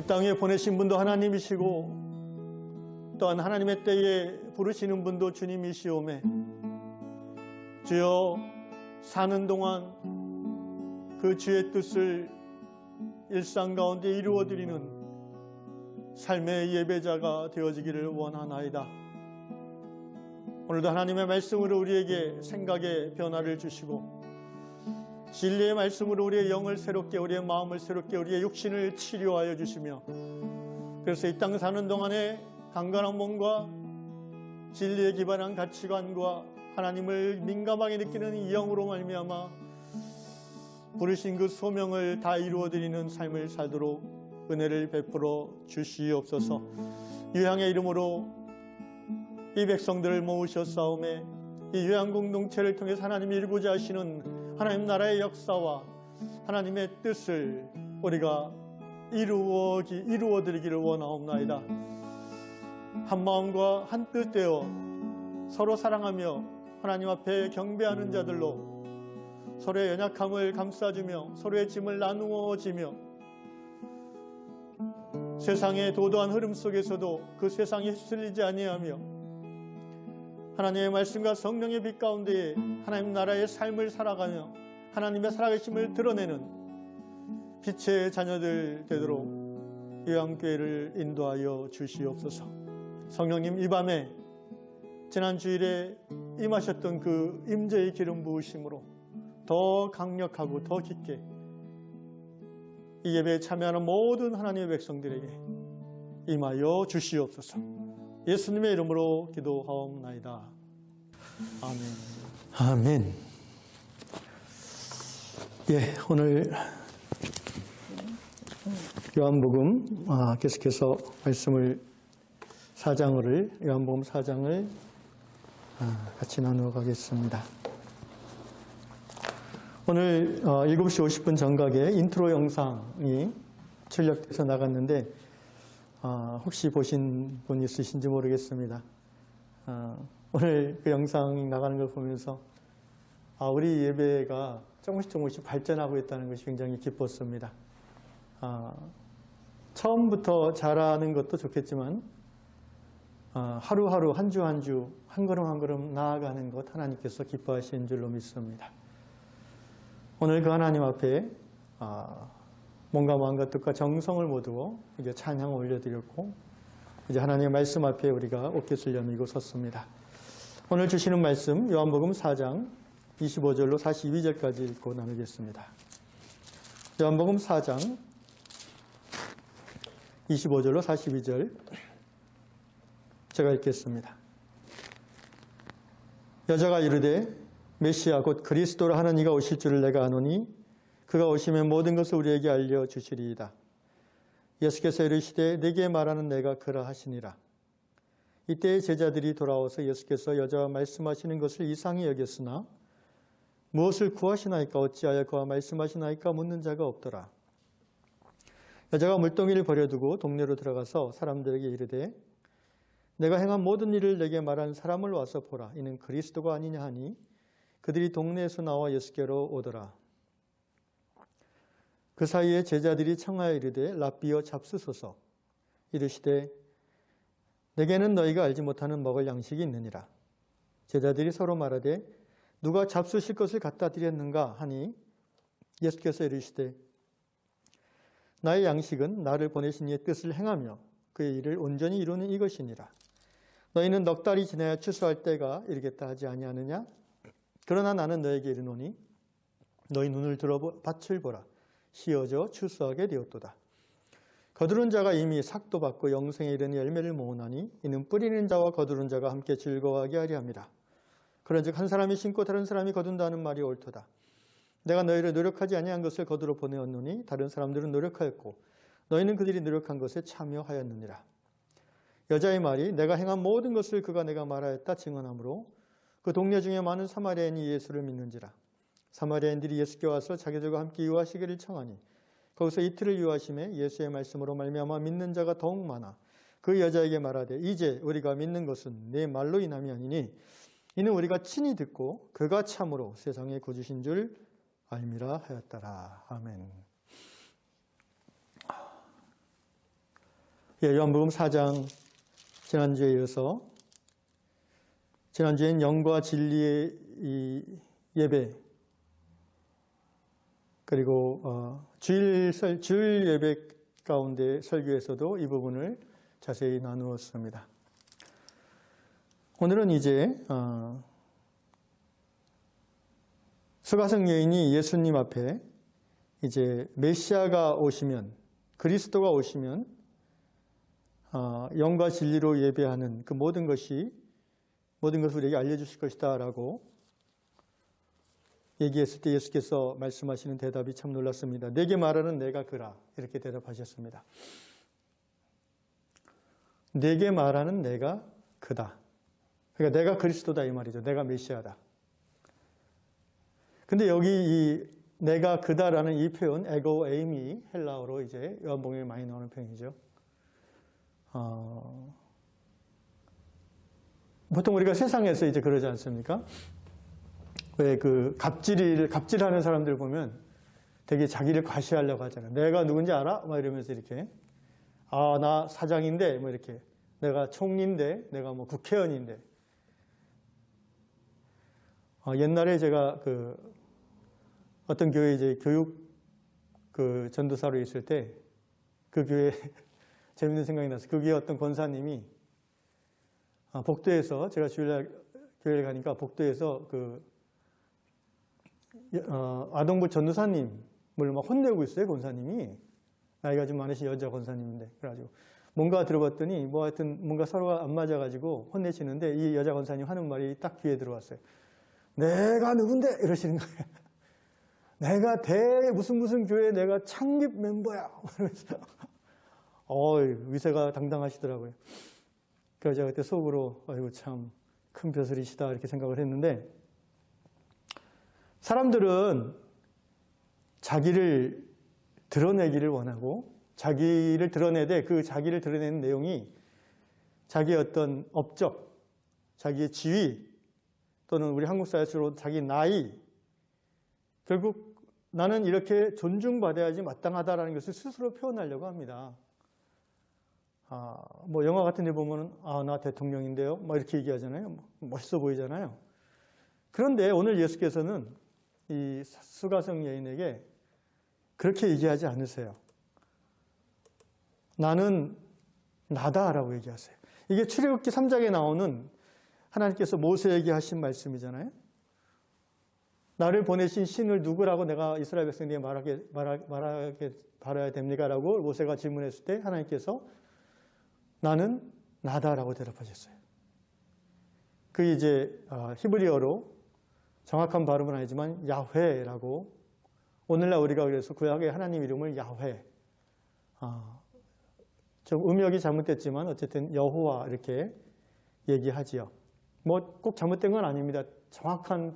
땅에 보내신 분도 하나님이시고 또한 하나님의 때에 부르시는 분도 주님이시오매 주여 사는 동안 그 주의 뜻을 일상 가운데 이루어드리는 삶의 예배자가 되어지기를 원하나이다. 오늘도 하나님의 말씀으로 우리에게 생각의 변화를 주시고 진리의 말씀으로 우리의 영을 새롭게, 우리의 마음을 새롭게, 우리의 육신을 치료하여 주시며 그래서 이 땅 사는 동안에 강건한 몸과 진리에 기반한 가치관과 하나님을 민감하게 느끼는 이 영으로 말미암아 부르신 그 소명을 다 이루어드리는 삶을 살도록 은혜를 베풀어 주시옵소서. 유향의 이름으로 이 백성들을 모으셨사오매 이 유향 공동체를 통해서 하나님이 이루고자 하시는 하나님 나라의 역사와 하나님의 뜻을 우리가 이루어드리기를 원하옵나이다. 한 마음과 한 뜻 되어 서로 사랑하며 하나님 앞에 경배하는 자들로 서로의 연약함을 감싸주며 서로의 짐을 나누어지며 세상의 도도한 흐름 속에서도 그 세상에 휩쓸리지 아니하며 하나님의 말씀과 성령의 빛 가운데에 하나님 나라의 삶을 살아가며 하나님의 살아계심을 드러내는 빛의 자녀들 되도록 요한교회를 인도하여 주시옵소서. 성령님, 이 밤에 지난 주일에 임하셨던 그 임재의 기름 부으심으로 더 강력하고 더 깊게 이 예배에 참여하는 모든 하나님의 백성들에게 임하여 주시옵소서. 예수님의 이름으로 기도하옵나이다. 아멘. 아멘. 예, 오늘 요한복음 계속해서 말씀을 요한복음 4장을 같이 나누어 가겠습니다. 오늘 7시 50분 정각에 인트로 영상이 출력돼서 나갔는데 혹시 보신 분 있으신지 모르겠습니다. 오늘 그 영상 나가는 걸 보면서 우리 예배가 조금씩 발전하고 있다는 것이 굉장히 기뻤습니다. 처음부터 잘하는 것도 좋겠지만 하루하루 한 주 한 주 한 걸음 한 걸음 나아가는 것 하나님께서 기뻐하시는 줄로 믿습니다. 오늘 그 하나님 앞에 몸과 마음과 뜻과 정성을 모두고 이제 찬양을 올려드렸고 이제 하나님의 말씀 앞에 우리가 옷깃을 여미고 섰습니다. 오늘 주시는 말씀 요한복음 4장 25절로 42절까지 읽고 나누겠습니다. 요한복음 4장 25절로 42절 제가 읽겠습니다. 여자가 이르되 메시아 곧 그리스도라 하는 이가 오실 줄을 내가 아노니 그가 오시면 모든 것을 우리에게 알려주시리이다. 예수께서 이르시되 내게 말하는 내가 그라 하시니라. 이때의 제자들이 돌아와서 예수께서 여자와 말씀하시는 것을 이상히 여겼으나 무엇을 구하시나이까 어찌하여 그와 말씀하시나이까 묻는 자가 없더라. 여자가 물동이를 버려두고 동네로 들어가서 사람들에게 이르되 내가 행한 모든 일을 내게 말한 사람을 와서 보라. 이는 그리스도가 아니냐 하니 그들이 동네에서 나와 예수께로 오더라. 그 사이에 제자들이 청하여 이르되 랍비여 잡수소서. 이르시되 내게는 너희가 알지 못하는 먹을 양식이 있느니라. 제자들이 서로 말하되 누가 잡수실 것을 갖다 드렸는가 하니 예수께서 이르시되 나의 양식은 나를 보내신 이의 뜻을 행하며 그의 일을 온전히 이루는 이것이니라. 너희는 넉 달이 지나야 추수할 때가 이르겠다 하지 아니하느냐? 그러나 나는 너에게 이르노니 너희 눈을 들어 밭을 보라. 씌어져 추수하게 되었도다. 거두른 자가 이미 삭도 받고 영생에 이르는 열매를 모으나니 이는 뿌리는 자와 거두른 자가 함께 즐거워하게 하려 함이라. 그런즉 한 사람이 심고 다른 사람이 거둔다는 말이 옳도다. 내가 너희를 노력하지 아니한 것을 거두러 보내었노니 다른 사람들은 노력하였고 너희는 그들이 노력한 것에 참여하였느니라. 여자의 말이 내가 행한 모든 것을 그가 내가 말하였다 증언하므로 그 동네 중에 많은 사마리아인이 예수를 믿는지라. 사마리아인들이 예수께 와서 자기들과 함께 유하시기를 청하니 거기서 이틀을 유하심에 예수의 말씀으로 말미암아 믿는 자가 더욱 많아 그 여자에게 말하되 이제 우리가 믿는 것은 내 말로 인함이 아니니 이는 우리가 친히 듣고 그가 참으로 세상에 거주신 줄 알미라 하였더라. 아멘. 요한복음 4장 지난주에 이어서 지난주엔 영과 진리의 이 예배 그리고 주일 예배 가운데 설교에서도 이 부분을 자세히 나누었습니다. 오늘은 이제 수가성 여인이 예수님 앞에 이제 메시아가 오시면 그리스도가 오시면 영과 진리로 예배하는 그 모든 것을 우리에게 알려주실 것이다 라고 얘기했을 때 예수께서 말씀하시는 대답이 참 놀랐습니다. 내게 말하는 내가 그라 이렇게 대답하셨습니다. 내게 말하는 내가 그다. 그러니까 내가 그리스도다 이 말이죠. 내가 메시아다. 근데 여기 이 내가 그다라는 이 표현 에고 에임이 헬라어로 이제 요한복음에 많이 나오는 표현이죠. 보통 우리가 세상에서 이제 그러지 않습니까? 왜 그 갑질하는 사람들 보면 되게 자기를 과시하려고 하잖아요. 내가 누군지 알아? 막 이러면서 이렇게 나 사장인데 뭐 이렇게 내가 총리인데 내가 뭐 국회의원인데 옛날에 제가 어떤 교회 이제 교육 전도사로 있을 때 그 교회 재밌는 생각이 났어요. 그 교회 어떤 권사님이 복도에서 제가 주일날 교회를 가니까 복도에서 아동부 전도사님을 막 혼내고 있어요. 권사님이 나이가 좀 많으신 여자 권사님인데 그래가지고 뭔가 들어봤더니 뭐 하여튼 뭔가 서로가 안 맞아가지고 혼내시는데 이 여자 권사님 하는 말이 딱 귀에 들어왔어요. 내가 누군데 이러시는 거예요. 내가 무슨 교회 내가 창립 멤버야. 그러면서 위세가 당당하시더라고요. 그래서 제가 그때 속으로 아이고 참 큰 벼슬이시다 이렇게 생각을 했는데 사람들은 자기를 드러내기를 원하고 자기를 드러내되 그 자기를 드러내는 내용이 자기의 어떤 업적, 자기의 지위 또는 우리 한국 사회적으로 자기 나이 결국 나는 이렇게 존중받아야지 마땅하다라는 것을 스스로 표현하려고 합니다. 뭐 영화 같은 데 보면은 나 대통령인데요. 막 이렇게 얘기하잖아요. 멋있어 보이잖아요. 그런데 오늘 예수께서는 이 수가성 여인에게 그렇게 얘기하지 않으세요. 나는 나다라고 얘기하세요. 이게 출애굽기 3장에 나오는 하나님께서 모세에게 하신 말씀이잖아요. 나를 보내신 신을 누구라고 내가 이스라엘 백성에게 말하게 바라야 됩니까? 라고 모세가 질문했을 때 하나님께서 나는 나다라고 대답하셨어요. 그 이제 히브리어로 정확한 발음은 아니지만 야훼라고 오늘날 우리가 그래서 구약의 하나님 이름을 야훼 좀 음역이 잘못됐지만 어쨌든 여호와 이렇게 얘기하지요. 뭐 꼭 잘못된 건 아닙니다. 정확한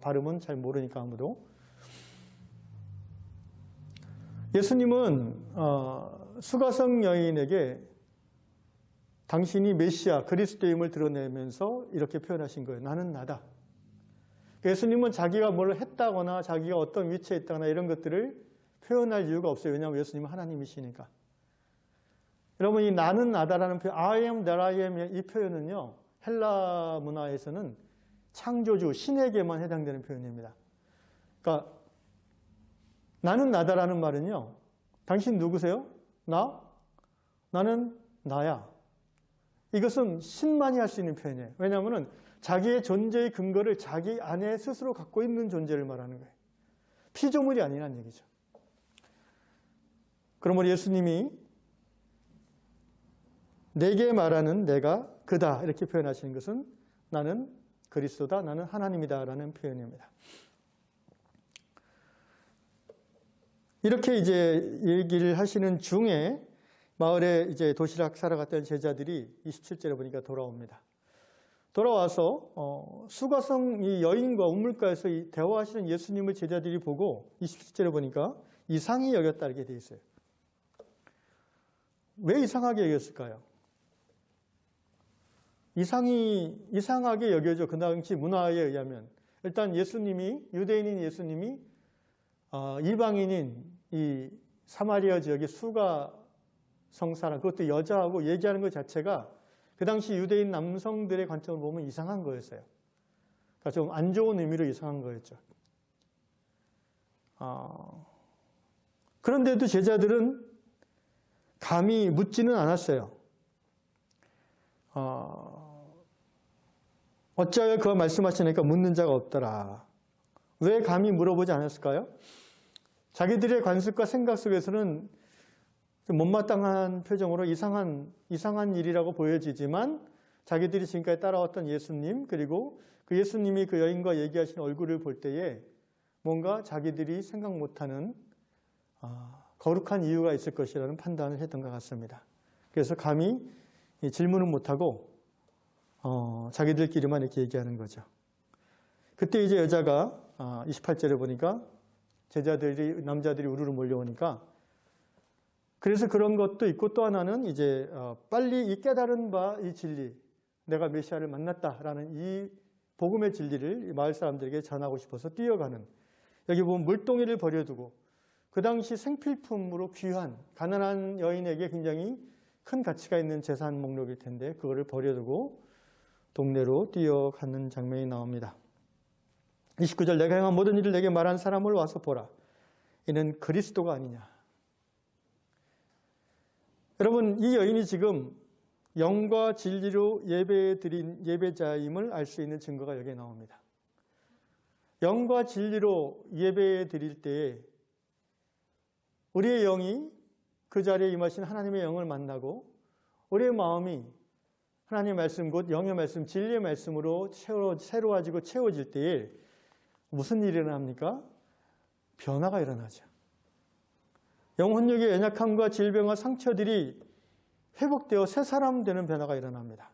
발음은 잘 모르니까 아무도. 예수님은 수가성 여인에게 당신이 메시아 그리스도임을 드러내면서 이렇게 표현하신 거예요. 나는 나다. 예수님은 자기가 뭘 했다거나 자기가 어떤 위치에 있다거나 이런 것들을 표현할 이유가 없어요. 왜냐하면 예수님은 하나님이시니까. 여러분 이 나는 나다라는 표현 I am that I am 이 표현은요. 헬라 문화에서는 창조주 신에게만 해당되는 표현입니다. 그러니까 나는 나다라는 말은요. 당신 누구세요? 나는 나야. 이것은 신만이 할 수 있는 표현이에요. 왜냐하면 자기의 존재의 근거를 자기 안에 스스로 갖고 있는 존재를 말하는 거예요. 피조물이 아니란 얘기죠. 그러므로 예수님이 내게 말하는 내가 그다 이렇게 표현하시는 것은 나는 그리스도다, 나는 하나님이다 라는 표현입니다. 이렇게 이제 얘기를 하시는 중에 마을에 이제 도시락 사러 갔던 제자들이 27절에 보니까 돌아옵니다. 돌아와서 수가성 이 여인과 우물가에서 이 대화하시는 예수님을 제자들이 보고 27절에 보니까 이상히 여겼다 이렇게 되어 있어요. 왜 이상하게 여겼을까요? 이상하게 여겨져. 그 당시 문화에 의하면 일단 유대인인 예수님이 이방인인 이 사마리아 지역의 수가 성사랑, 그것도 여자하고 얘기하는 것 자체가 그 당시 유대인 남성들의 관점으로 보면 이상한 거였어요. 그러니까 좀 안 좋은 의미로 이상한 거였죠. 그런데도 제자들은 감히 묻지는 않았어요. 어찌하여 그가 말씀하시니까 묻는 자가 없더라. 왜 감히 물어보지 않았을까요? 자기들의 관습과 생각 속에서는 좀 못마땅한 표정으로 이상한 일이라고 보여지지만 자기들이 지금까지 따라왔던 예수님, 그리고 그 예수님이 그 여인과 얘기하신 얼굴을 볼 때에 뭔가 자기들이 생각 못하는 거룩한 이유가 있을 것이라는 판단을 했던 것 같습니다. 그래서 감히 질문을 못하고 자기들끼리만 이렇게 얘기하는 거죠. 그때 이제 여자가 28절에 보니까 남자들이 우르르 몰려오니까, 그래서 그런 것도 있고, 또 하나는 이제 빨리 이 깨달은 바 이 진리, 내가 메시아를 만났다라는 이 복음의 진리를 마을 사람들에게 전하고 싶어서 뛰어가는, 여기 보면 물동이를 버려두고 그 당시 생필품으로 귀한 가난한 여인에게 굉장히 큰 가치가 있는 재산 목록일 텐데 그거를 버려두고 동네로 뛰어가는 장면이 나옵니다. 29절, 내가 행한 모든 일을 내게 말한 사람을 와서 보라. 이는 그리스도가 아니냐. 여러분, 이 여인이 지금 영과 진리로 예배드린 예배자임을 알 수 있는 증거가 여기에 나옵니다. 영과 진리로 예배드릴 때에 우리의 영이 그 자리에 임하신 하나님의 영을 만나고 우리의 마음이 하나님의 말씀, 곧 영의 말씀, 진리의 말씀으로 새로워지고 채워질 때에 무슨 일이 일어납니까? 변화가 일어나죠. 영혼력의 연약함과 질병과 상처들이 회복되어 새 사람 되는 변화가 일어납니다.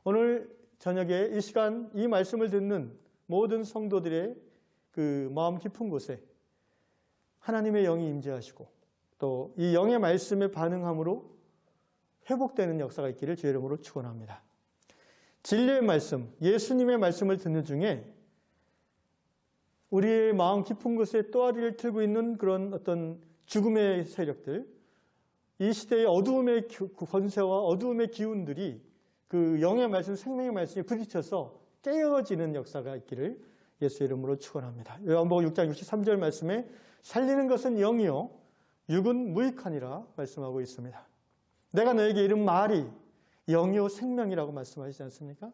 오늘 저녁에 이 시간 이 말씀을 듣는 모든 성도들의 그 마음 깊은 곳에 하나님의 영이 임재하시고 또 이 영의 말씀에 반응함으로 회복되는 역사가 있기를 주의 이름으로 축원합니다. 진리의 말씀, 예수님의 말씀을 듣는 중에 우리의 마음 깊은 곳에 또아리를 틀고 있는 그런 어떤 죽음의 세력들, 이 시대의 어두움의 권세와 어두움의 기운들이 그 영의 말씀, 생명의 말씀에 부딪혀서 깨어지는 역사가 있기를 예수의 이름으로 축원합니다. 요한복음 6장 63절 말씀에 살리는 것은 영이요 육은 무익하니라 말씀하고 있습니다. 내가 너에게 이른 말이 영이요 생명이라고 말씀하시지 않습니까?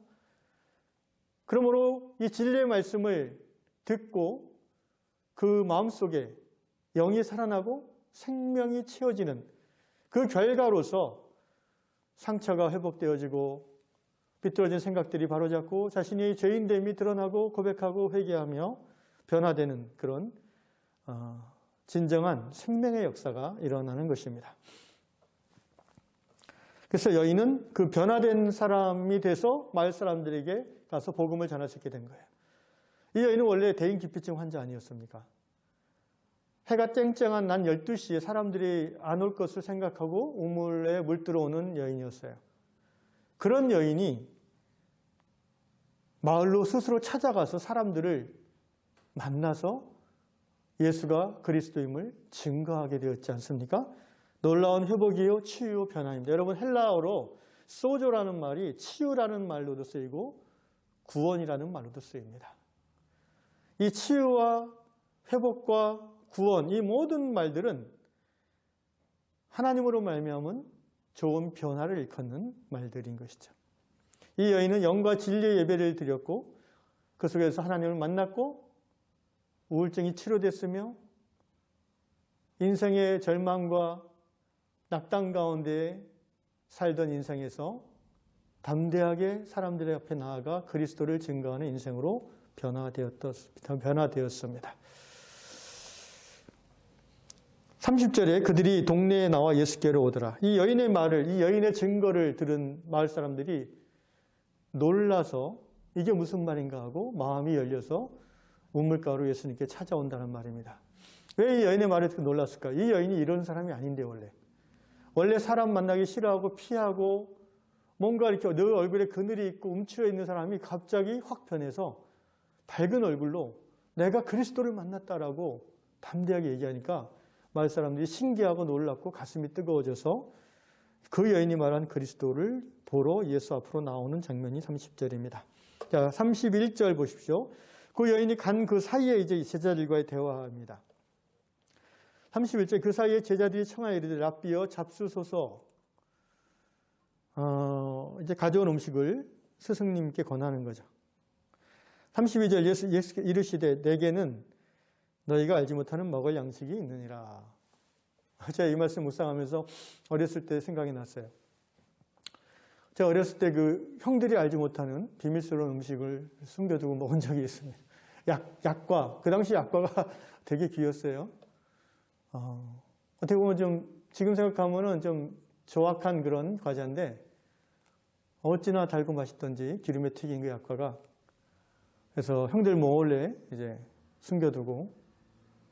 그러므로 이 진리의 말씀을 듣고 그 마음속에 영이 살아나고 생명이 채워지는 그 결과로서 상처가 회복되어지고 비뚤어진 생각들이 바로잡고 자신이 죄인됨이 드러나고 고백하고 회개하며 변화되는 그런 진정한 생명의 역사가 일어나는 것입니다. 그래서 여인은 그 변화된 사람이 돼서 마을 사람들에게 가서 복음을 전할 수 있게 된 거예요. 이 여인은 원래 대인기피증 환자 아니었습니까? 해가 쨍쨍한 난 12시에 사람들이 안 올 것을 생각하고 우물에 물 들어오는 여인이었어요. 그런 여인이 마을로 스스로 찾아가서 사람들을 만나서 예수가 그리스도임을 증거하게 되었지 않습니까? 놀라운 회복이요 치유 변화입니다. 여러분, 헬라어로 소조라는 말이 치유라는 말로도 쓰이고 구원이라는 말로도 쓰입니다. 이 치유와 회복과 구원, 이 모든 말들은 하나님으로 말미암은 좋은 변화를 일컫는 말들인 것이죠. 이 여인은 영과 진리의 예배를 드렸고 그 속에서 하나님을 만났고 우울증이 치료됐으며 인생의 절망과 낙담 가운데 살던 인생에서 담대하게 사람들의 앞에 나아가 그리스도를 증거하는 인생으로 변화되었습니다. 30절에 그들이 동네에 나와 예수께로 오더라. 이 여인의 말을, 이 여인의 증거를 들은 마을 사람들이 놀라서 이게 무슨 말인가 하고 마음이 열려서 우물가로 예수님께 찾아온다는 말입니다. 왜 이 여인의 말에 놀랐을까? 이 여인이 이런 사람이 아닌데 원래 사람 만나기 싫어하고 피하고 뭔가 이렇게 늘 얼굴에 그늘이 있고 움츠려 있는 사람이 갑자기 확 변해서 밝은 얼굴로 내가 그리스도를 만났다라고 담대하게 얘기하니까 마을 사람들이 신기하고 놀랍고 가슴이 뜨거워져서 그 여인이 말한 그리스도를 보러 예수 앞으로 나오는 장면이 30절입니다. 자, 31절 보십시오. 그 여인이 간 그 사이에 이제 제자들과의 대화입니다. 31절 그 사이에 제자들이 청하여 이르되 랍비여 잡수소서. 이제 가져온 음식을 스승님께 권하는 거죠. 32절 예수 이르시되 내게는 너희가 알지 못하는 먹을 양식이 있느니라. 제가 이 말씀 묵상하면서 어렸을 때 생각이 났어요. 제가 어렸을 때 그 형들이 알지 못하는 비밀스러운 음식을 숨겨두고 먹은 적이 있습니다. 약과, 그 당시 약과가 되게 귀했어요. 어떻게 보면 좀 지금 생각하면은 좀 조악한 그런 과자인데 어찌나 달고 맛있던지 기름에 튀긴 그 약과가. 그래서 형들 몰래 이제 숨겨두고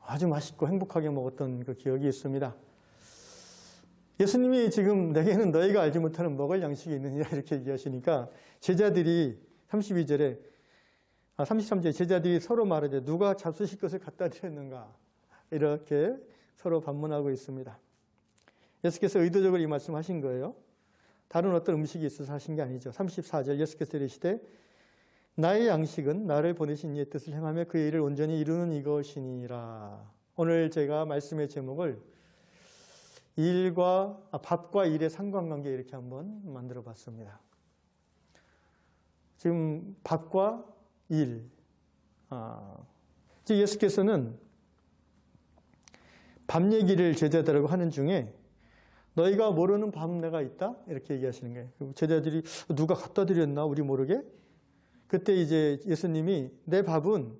아주 맛있고 행복하게 먹었던 그 기억이 있습니다. 예수님이 지금 내게는 너희가 알지 못하는 먹을 양식이 있느냐 이렇게 얘기하시니까 제자들이 33절에 제자들이 서로 말하되 누가 잡수실 것을 갖다 드렸는가 이렇게 서로 반문하고 있습니다. 예수께서 의도적으로 이 말씀하신 거예요. 다른 어떤 음식이 있어서 하신 게 아니죠. 34절 예수께서 이르시되 나의 양식은 나를 보내신 이의 뜻을 행하며 그의 일을 온전히 이루는 이것이니라. 오늘 제가 말씀의 제목을 밥과 일의 상관관계 이렇게 한번 만들어 봤습니다. 지금 밥과 일. 예수께서는 밥 얘기를 제자들하고 하는 중에 너희가 모르는 밥 내가 있다? 이렇게 얘기하시는 거예요. 제자들이 누가 갖다 드렸나? 우리 모르게? 그때 이제 예수님이 내 밥은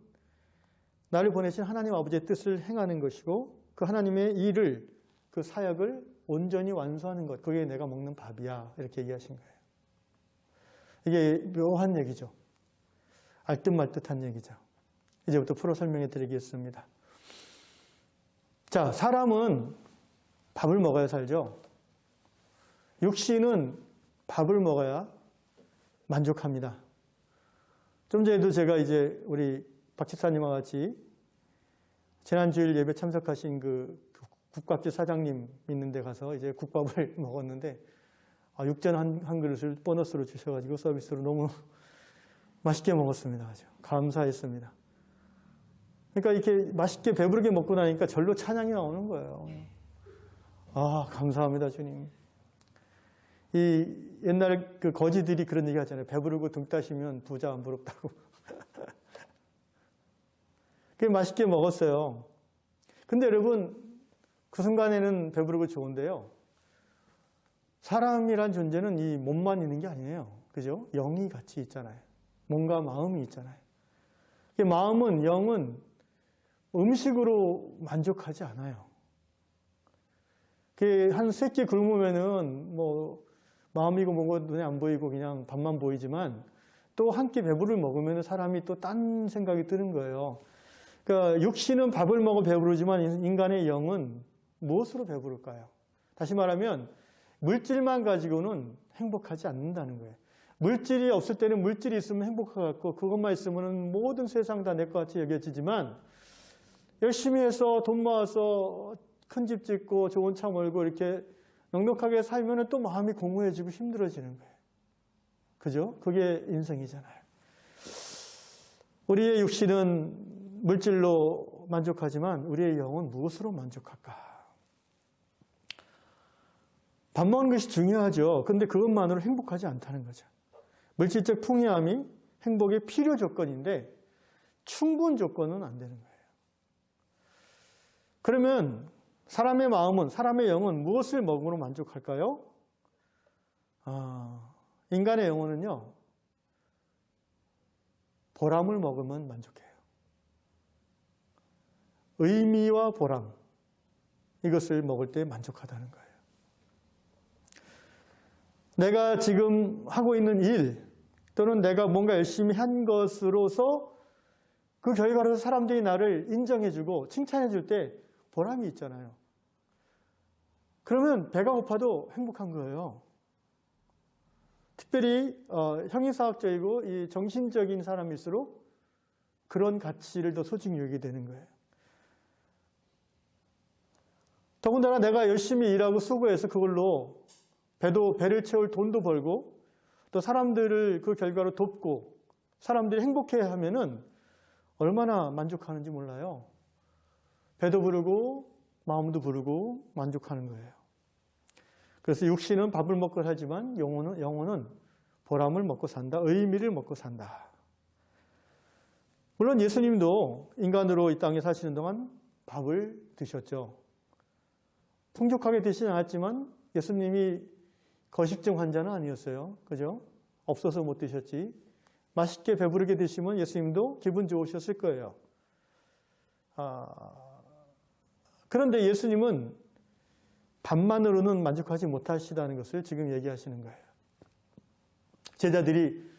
나를 보내신 하나님 아버지의 뜻을 행하는 것이고 그 하나님의 일을 그 사역을 온전히 완수하는 것, 그게 내가 먹는 밥이야. 이렇게 얘기하신 거예요. 이게 묘한 얘기죠. 알듯말듯한 얘기죠. 이제부터 풀어 설명해 드리겠습니다. 자, 사람은 밥을 먹어야 살죠. 육신은 밥을 먹어야 만족합니다. 좀 전에도 제가 이제 우리 박 집사님과 같이 지난주일 예배 참석하신 그 국밥집 사장님 있는 데 가서 이제 국밥을 먹었는데 육전 한 그릇을 보너스로 주셔가지고 서비스로 너무 맛있게 먹었습니다. 아주 감사했습니다. 그러니까 이렇게 맛있게 배부르게 먹고 나니까 절로 찬양이 나오는 거예요. 감사합니다, 주님. 이 옛날 그 거지들이 그런 얘기 하잖아요. 배부르고 등 따시면 부자 안 부럽다고. 그게 맛있게 먹었어요. 근데 여러분, 그 순간에는 배부르고 좋은데요. 사람이란 존재는 이 몸만 있는 게 아니에요. 그죠? 영이 같이 있잖아요. 몸과 마음이 있잖아요. 마음은, 영은 음식으로 만족하지 않아요. 한 세 끼 굶으면은 마음이고 뭐고 눈에 안 보이고 그냥 밥만 보이지만 또 한 끼 배부를 먹으면 사람이 또 딴 생각이 드는 거예요. 그러니까 육신은 밥을 먹어 배부르지만 인간의 영은 무엇으로 배부를까요? 다시 말하면 물질만 가지고는 행복하지 않는다는 거예요. 물질이 없을 때는 물질이 있으면 행복하고 그것만 있으면 모든 세상 다 내 것 같이 여겨지지만 열심히 해서 돈 모아서 큰 집 짓고 좋은 차 몰고 이렇게 넉넉하게 살면 또 마음이 공허해지고 힘들어지는 거예요. 그죠? 그게 인생이잖아요. 우리의 육신은 물질로 만족하지만 우리의 영은 무엇으로 만족할까? 밥 먹는 것이 중요하죠. 그런데 그것만으로 행복하지 않다는 거죠. 물질적 풍요함이 행복의 필요 조건인데 충분 조건은 안 되는 거예요. 그러면 사람의 마음은, 사람의 영은 무엇을 먹음으로 만족할까요? 인간의 영혼은요, 보람을 먹으면 만족해요. 의미와 보람, 이것을 먹을 때 만족하다는 거예요. 내가 지금 하고 있는 일, 또는 내가 뭔가 열심히 한 것으로서 그 결과로서 사람들이 나를 인정해주고 칭찬해줄 때 보람이 있잖아요. 그러면 배가 고파도 행복한 거예요. 특별히 형이사학적이고 이 정신적인 사람일수록 그런 가치를 더 소중히 여기게 되는 거예요. 더군다나 내가 열심히 일하고 수고해서 그걸로 배를 채울 돈도 벌고 또 사람들을 그 결과로 돕고 사람들이 행복해하면은 얼마나 만족하는지 몰라요. 배도 부르고 마음도 부르고 만족하는 거예요. 그래서 육신은 밥을 먹고 살지만 영혼은 보람을 먹고 산다. 의미를 먹고 산다. 물론 예수님도 인간으로 이 땅에 사시는 동안 밥을 드셨죠. 풍족하게 드시진 않았지만 예수님이 거식증 환자는 아니었어요. 그죠? 없어서 못 드셨지. 맛있게 배부르게 드시면 예수님도 기분 좋으셨을 거예요. 그런데 예수님은 밥만으로는 만족하지 못하시다는 것을 지금 얘기하시는 거예요. 제자들이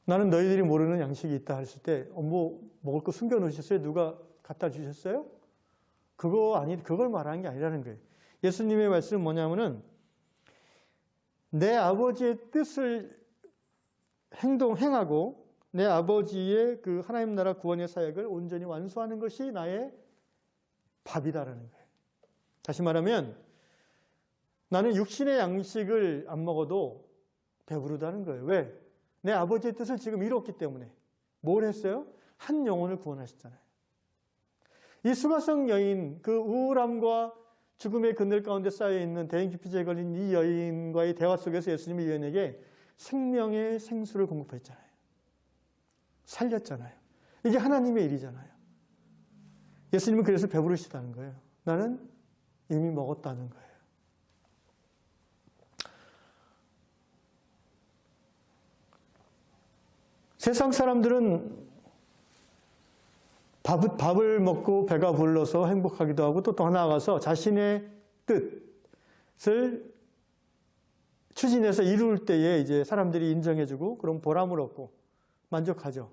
나는 너희들이 모르는 양식이 있다 했을 때 뭐 먹을 거 숨겨놓으셨어요? 누가 갖다 주셨어요? 그걸 말하는 게 아니라는 거예요. 예수님의 말씀은 뭐냐면은 내 아버지의 뜻을 행하고 내 아버지의 그 하나님 나라 구원의 사역을 온전히 완수하는 것이 나의 밥이다라는 거예요. 다시 말하면 나는 육신의 양식을 안 먹어도 배부르다는 거예요. 왜? 내 아버지의 뜻을 지금 이뤘기 때문에. 뭘 했어요? 한 영혼을 구원하셨잖아요. 이 수가성 여인, 그 우울함과 죽음의 그늘 가운데 쌓여있는 대인기피제에 걸린 이 여인과의 대화 속에서 예수님이 이 여인에게 생명의 생수를 공급했잖아요. 살렸잖아요. 이게 하나님의 일이잖아요. 예수님은 그래서 배부르시다는 거예요. 나는 이미 먹었다는 거예요. 세상 사람들은 밥을 먹고 배가 불러서 행복하기도 하고 또 나아가서 자신의 뜻을 추진해서 이룰 때에 이제 사람들이 인정해주고 그런 보람을 얻고 만족하죠.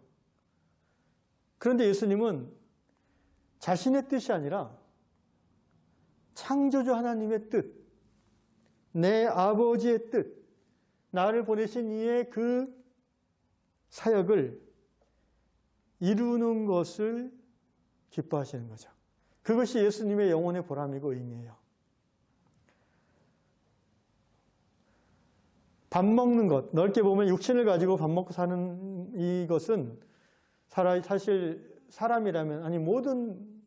그런데 예수님은 자신의 뜻이 아니라 창조주 하나님의 뜻, 내 아버지의 뜻, 나를 보내신 이의 그 사역을 이루는 것을 기뻐하시는 거죠. 그것이 예수님의 영혼의 보람이고 의미예요. 밥 먹는 것, 넓게 보면 육신을 가지고 밥 먹고 사는 이것은 사실 사람이라면, 아니 모든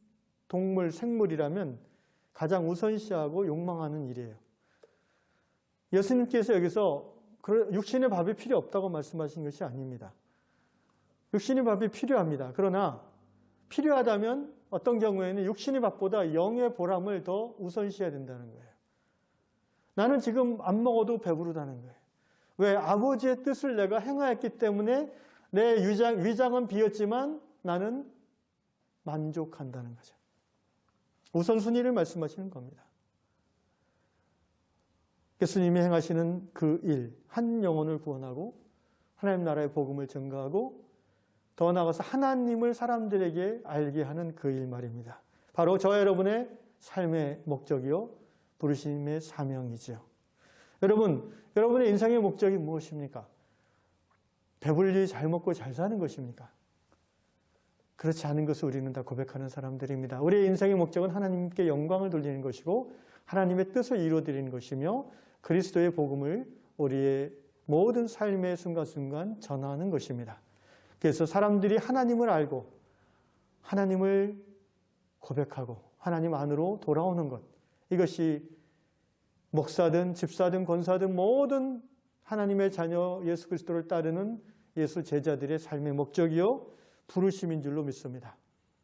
동물, 생물이라면 가장 우선시하고 욕망하는 일이에요. 예수님께서 여기서 육신의 밥이 필요 없다고 말씀하신 것이 아닙니다. 육신의 밥이 필요합니다. 그러나 필요하다면 어떤 경우에는 육신의 밥보다 영의 보람을 더 우선시해야 된다는 거예요. 나는 지금 안 먹어도 배부르다는 거예요. 왜? 아버지의 뜻을 내가 행하였기 때문에 내 위장은 비었지만 나는 만족한다는 거죠. 우선순위를 말씀하시는 겁니다. 예수님이 행하시는 그 일, 한 영혼을 구원하고 하나님 나라의 복음을 전가하고 더 나아가서 하나님을 사람들에게 알게 하는 그 일 말입니다. 바로 저와 여러분의 삶의 목적이요, 부르심의 사명이죠. 여러분의 인생의 목적이 무엇입니까? 배불리 잘 먹고 잘 사는 것입니까? 그렇지 않은 것을 우리는 다 고백하는 사람들입니다. 우리의 인생의 목적은 하나님께 영광을 돌리는 것이고 하나님의 뜻을 이루어드리는 것이며 그리스도의 복음을 우리의 모든 삶의 순간순간 전하는 것입니다. 그래서 사람들이 하나님을 알고 하나님을 고백하고 하나님 안으로 돌아오는 것, 이것이 목사든 집사든 권사든 모든 하나님의 자녀 예수 그리스도를 따르는 예수 제자들의 삶의 목적이요 부르심인 줄로 믿습니다.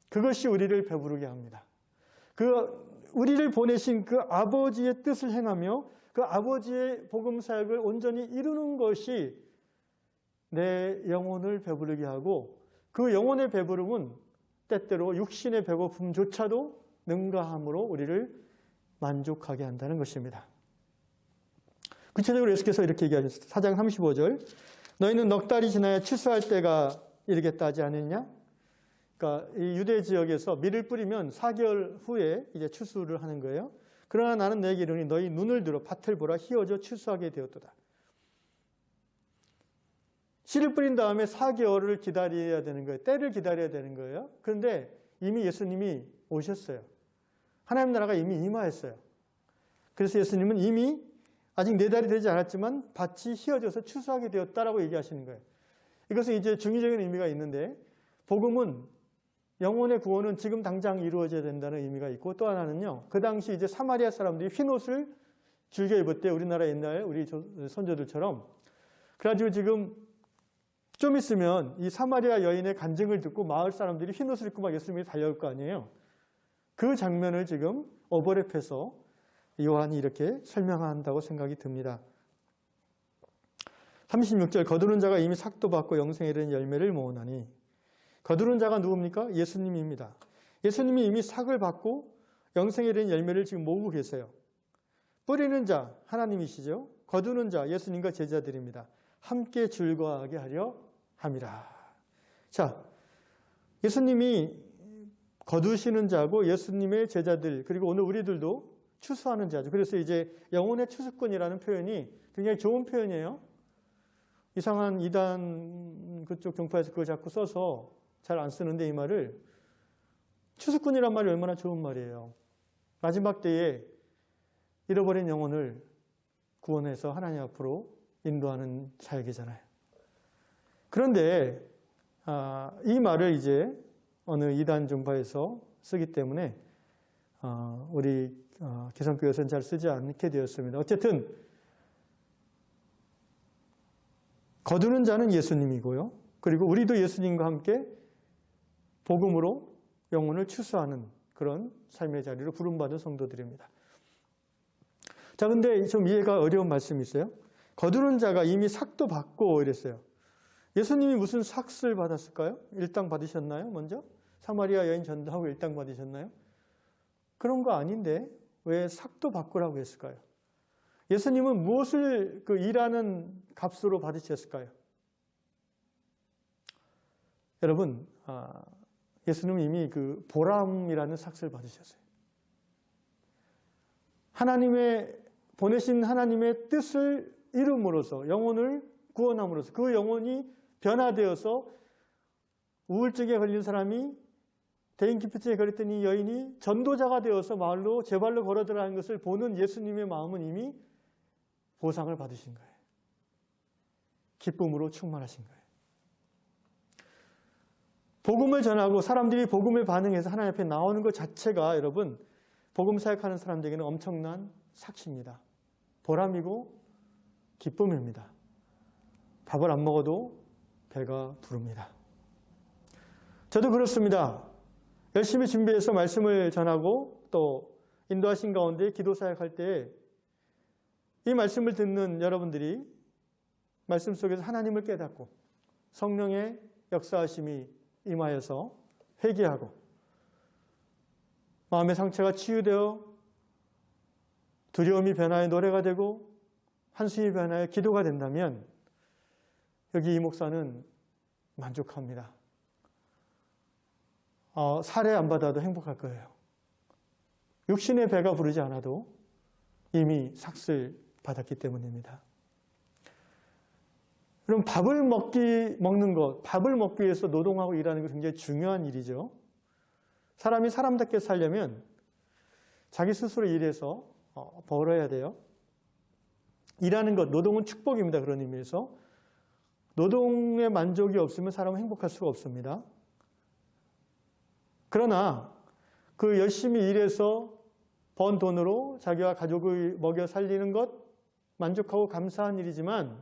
그것이 우리를 배부르게 합니다. 우리를 보내신 그 아버지의 뜻을 행하며 그 아버지의 복음 사역을 온전히 이루는 것이 내 영혼을 배부르게 하고 그 영혼의 배부름은 때때로 육신의 배고픔조차도 능가함으로 우리를 만족하게 한다는 것입니다. 구체적으로 예수께서 이렇게 얘기하셨어요. 4장 35절. 너희는 넉 달이 지나야 추수할 때가 이르겠다 하지 않았냐? 그러니까 이 유대 지역에서 밀을 뿌리면 4개월 후에 이제 추수를 하는 거예요. 그러나 나는 너에게 이르니 너희 눈을 들어 밭을 보라 희어져 추수하게 되었도다. 씨를 뿌린 다음에 4개월을 기다려야 되는 거예요. 때를 기다려야 되는 거예요. 그런데 이미 예수님이 오셨어요. 하나님 나라가 이미 임하였어요. 그래서 예수님은 이미 아직 4달이 되지 않았지만 밭이 휘어져서 추수하게 되었다라고 얘기하시는 거예요. 이것은 이제 중의적인 의미가 있는데 복음은 영혼의 구원은 지금 당장 이루어져야 된다는 의미가 있고 또 하나는요. 그 당시 이제 사마리아 사람들이 흰 옷을 즐겨 입었대요. 우리나라 옛날 우리 선조들처럼. 그래가지고 지금 좀 있으면 이 사마리아 여인의 간증을 듣고 마을 사람들이 흰 옷을 입고 막 예수님이 달려올 거 아니에요. 그 장면을 지금 오버랩해서 요한이 이렇게 설명한다고 생각이 듭니다. 36절 거두는 자가 이미 삭도 받고 영생에 이르는 열매를 모으나니 거두는 자가 누굽니까? 예수님입니다. 예수님이 이미 삭을 받고 영생에 이르는 열매를 지금 모으고 계세요. 뿌리는 자 하나님이시죠. 거두는 자 예수님과 제자들입니다. 함께 즐거워하게 하려 함이라. 자, 예수님이 거두시는 자고 예수님의 제자들 그리고 오늘 우리들도 추수하는 자죠. 그래서 이제 영혼의 추수꾼이라는 표현이 굉장히 좋은 표현이에요. 이상한 이단 그쪽 종파에서 그걸 자꾸 써서 잘 안 쓰는데 이 말을 추수꾼이란 말이 얼마나 좋은 말이에요. 마지막 때에 잃어버린 영혼을 구원해서 하나님 앞으로 인도하는 사역이잖아요. 그런데 이 말을 이제 어느 이단 종파에서 쓰기 때문에 우리 기성교회에서는 잘 쓰지 않게 되었습니다. 어쨌든 거두는 자는 예수님이고요. 그리고 우리도 예수님과 함께 복음으로 영혼을 추수하는 그런 삶의 자리로 부름받은 성도들입니다. 자, 근데 좀 이해가 어려운 말씀이 있어요. 거두는 자가 이미 삭도 받고 이랬어요. 예수님이 무슨 삭을 받았을까요? 일당 받으셨나요? 먼저? 사마리아 여인 전도하고 일당 받으셨나요? 그런 거 아닌데 왜 삭도 받고라고 했을까요? 예수님은 무엇을 그 일하는 값으로 받으셨을까요? 여러분, 예수님은 이미 그 보람이라는 삭을 받으셨어요. 보내신 하나님의 뜻을 이룸으로써 영혼을 구원함으로써 그 영혼이 변화되어서 우울증에 걸린 사람이 대인기피증에 걸렸던 이 여인이 전도자가 되어서 마을로 제 발로 걸어 들어가는 것을 보는 예수님의 마음은 이미 보상을 받으신 거예요. 기쁨으로 충만하신 거예요. 복음을 전하고 사람들이 복음에 반응해서 하나님 앞에 나오는 것 자체가 여러분 복음 사역하는 사람들에게는 엄청난 삭시입니다. 보람이고 기쁨입니다. 밥을 안 먹어도 배가 부릅니다. 저도 그렇습니다. 열심히 준비해서 말씀을 전하고 또 인도하신 가운데 기도 사역할 때 이 말씀을 듣는 여러분들이 말씀 속에서 하나님을 깨닫고 성령의 역사하심이 임하여서 회개하고 마음의 상처가 치유되어 두려움이 변하여 노래가 되고 한숨이 변하여 기도가 된다면 여기 이 목사는 만족합니다. 살해 안 받아도 행복할 거예요. 육신의 배가 부르지 않아도 이미 삭을 받았기 때문입니다. 그럼 밥을 먹기 위해서 노동하고 일하는 게 굉장히 중요한 일이죠. 사람이 사람답게 살려면 자기 스스로 일해서 벌어야 돼요. 일하는 것, 노동은 축복입니다. 그런 의미에서. 노동의 만족이 없으면 사람은 행복할 수가 없습니다. 그러나 그 열심히 일해서 번 돈으로 자기와 가족을 먹여 살리는 것 만족하고 감사한 일이지만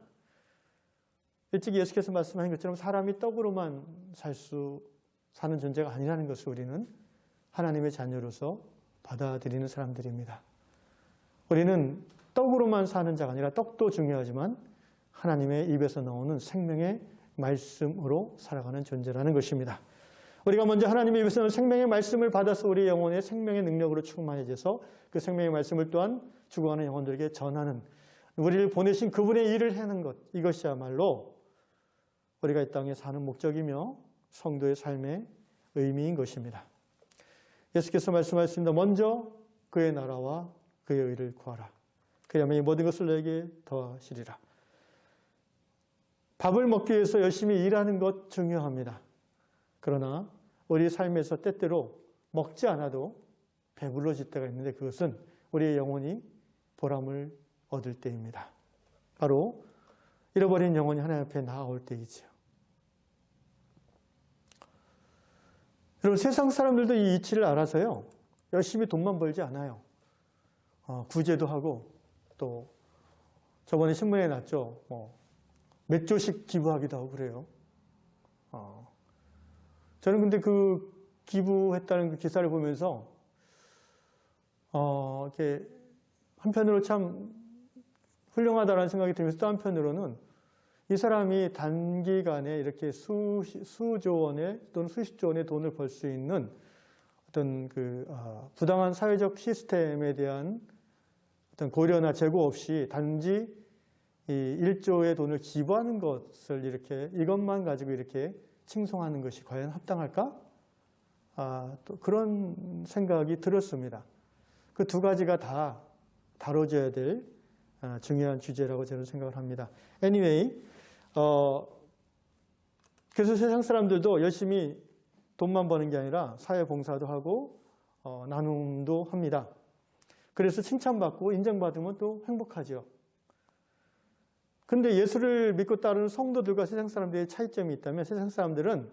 일찍 예수께서 말씀하신 것처럼 사람이 떡으로만 사는 존재가 아니라는 것을 우리는 하나님의 자녀로서 받아들이는 사람들입니다. 우리는 떡으로만 사는 자가 아니라 떡도 중요하지만 하나님의 입에서 나오는 생명의 말씀으로 살아가는 존재라는 것입니다. 우리가 먼저 하나님의 입에서 나오는 생명의 말씀을 받아서 우리의 영혼의 생명의 능력으로 충만해져서 그 생명의 말씀을 또한 죽어가는 영혼들에게 전하는 우리를 보내신 그분의 일을 하는 것, 이것이야말로 우리가 이 땅에 사는 목적이며 성도의 삶의 의미인 것입니다. 예수께서 말씀하셨습니다. 먼저 그의 나라와 그의 의를 구하라. 그리하면 이 모든 것을 너에게 더하시리라. 밥을 먹기 위해서 열심히 일하는 것 중요합니다. 그러나 우리 삶에서 때때로 먹지 않아도 배불러질 때가 있는데 그것은 우리의 영혼이 보람을 얻을 때입니다. 바로 잃어버린 영혼이 하나님 앞에 나아올 때이지요. 여러분, 세상 사람들도 이 이치를 알아서요, 열심히 돈만 벌지 않아요. 구제도 하고, 또 저번에 신문에 났죠. 몇 조씩 기부하기도 하고 그래요. 저는 근데 그 기부했다는 그 기사를 보면서 이렇게 한편으로 참 훌륭하다라는 생각이 들면서 또 한편으로는 이 사람이 단기간에 이렇게 수조 원의 또는 수십조 원의 돈을 벌 수 있는 어떤 그 부당한 사회적 시스템에 대한 어떤 고려나 재고 없이 단지 이 1조의 돈을 기부하는 것을 이렇게 이것만 가지고 이렇게 칭송하는 것이 과연 합당할까? 또 그런 생각이 들었습니다. 그 두 가지가 다 다뤄져야 될 중요한 주제라고 저는 생각을 합니다. Anyway, 그래서 세상 사람들도 열심히 돈만 버는 게 아니라 사회봉사도 하고 나눔도 합니다. 그래서 칭찬받고 인정받으면 또 행복하죠. 근데 예수를 믿고 따르는 성도들과 세상 사람들의 차이점이 있다면 세상 사람들은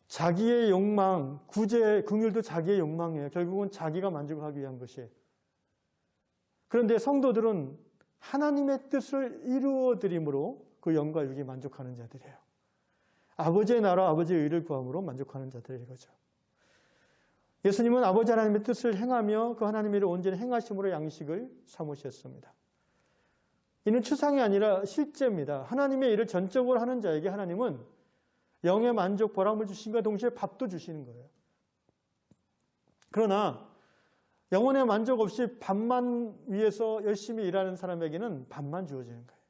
자기의 욕망, 구제, 긍휼도 자기의 욕망이에요. 결국은 자기가 만족하기 위한 것이에요. 그런데 성도들은 하나님의 뜻을 이루어드림으로 그 영과 육이 만족하는 자들이에요. 아버지의 나라, 아버지의 의를 구함으로 만족하는 자들이 거죠. 예수님은 아버지 하나님의 뜻을 행하며 그 하나님의 일을 온전히 행하심으로 양식을 삼으셨습니다. 이는 추상이 아니라 실제입니다. 하나님의 일을 전적으로 하는 자에게 하나님은 영의 만족, 보람을 주신과 동시에 밥도 주시는 거예요. 그러나 영혼의 만족 없이 밥만 위해서 열심히 일하는 사람에게는 밥만 주어지는 거예요.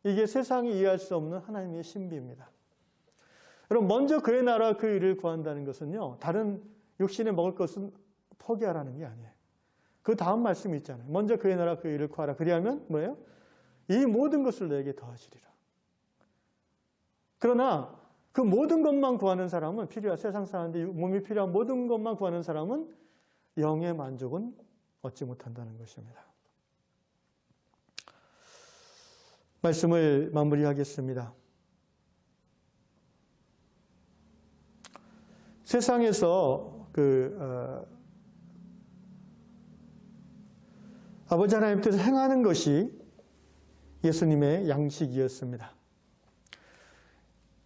이게 세상이 이해할 수 없는 하나님의 신비입니다. 여러분, 먼저 그의 나라 그 일을 구한다는 것은요, 다른 육신에 먹을 것은 포기하라는 게 아니에요. 그 다음 말씀이 있잖아요. 먼저 그의 나라 그 일을 구하라. 그리하면 뭐예요? 이 모든 것을 내게 더하시리라. 그러나 그 모든 것만 구하는 사람은 세상 사람들이 몸이 필요한 모든 것만 구하는 사람은 영의 만족은 얻지 못한다는 것입니다. 말씀을 마무리하겠습니다. 세상에서 아버지 하나님 뜻을 행하는 것이 예수님의 양식이었습니다.